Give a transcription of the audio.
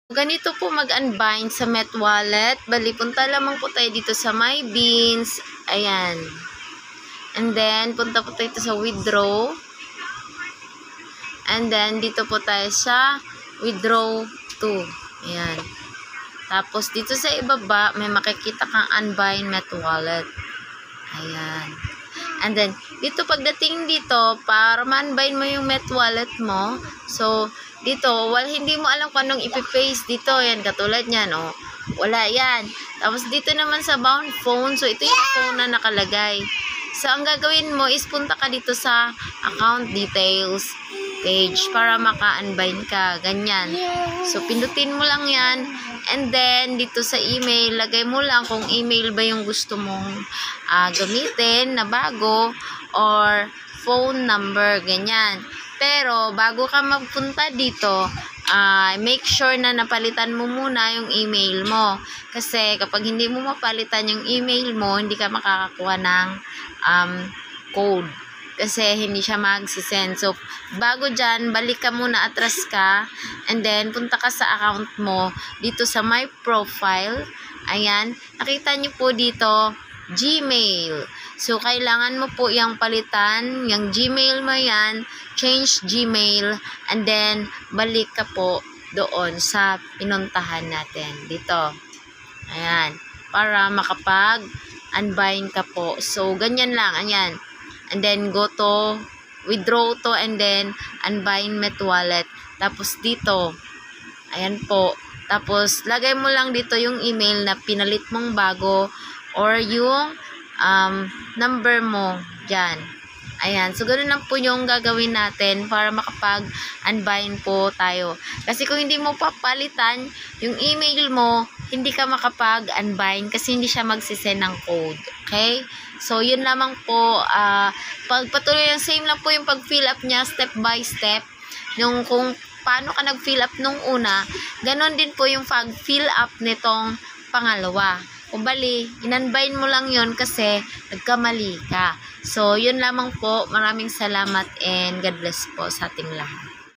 Ganito po mag-unbind sa Met Wallet. Bali, punta lamang po tayo dito sa My Beans. Ayan. And then, punta po tayo dito sa Withdraw. And then, dito po tayo sa Withdraw to. Ayan. Tapos, dito sa ibaba, may makikita kang Unbind Met Wallet. Ayan. And then, dito pagdating dito, para ma-unbind mo yung Met Wallet mo, so, dito, hindi mo alam kung anong ipipaste dito. Yan, katulad yan, oh. Wala yan. Tapos, dito naman sa bound phone, so, ito yung phone na nakalagay. So, ang gagawin mo is punta ka dito sa account details page para maka-unbind ka. Ganyan. So, pindutin mo lang yan. And then, dito sa email, lagay mo lang kung email ba yung gusto mong gamitin na bago or phone number. Ganyan. Pero, bago ka magpunta dito, make sure na napalitan mo muna yung email mo. Kasi, kapag hindi mo mapalitan yung email mo, hindi ka makakakuha ng code. Kasi, hindi siya magsisend. So, bago dyan, balik ka muna, atras ka, and then, punta ka sa account mo, dito sa My Profile. Ayan. Nakita nyo po dito, Gmail. So, kailangan mo po yung palitan, yung Gmail mo yan, change Gmail, and then, balik ka po doon sa pinuntahan natin. Dito. Ayan. Para makapag-unbind ka po. So, ganyan lang. Ayan. And then, go to, withdraw to, and then, unbind Met Wallet. Tapos, dito. Ayan po. Tapos, lagay mo lang dito yung email na pinalit mong bago or yung number mo dyan. Ayan. So, ganun lang po yung gagawin natin para makapag-unbind po tayo. Kasi kung hindi mo papalitan yung email mo, hindi ka makapag-unbind kasi hindi siya magsisend ng code. Okay? So, yun lamang po. Pagpatuloy yung same lang po yung pag-fill up niya step by step. Yung kung paano ka nag-fill up nung una, ganon din po yung pag-fill up nitong pangalawa. Kung bali, in-unbind mo lang yun kasi nagkamali ka. So, yun lamang po. Maraming salamat and God bless po sa ating lahat.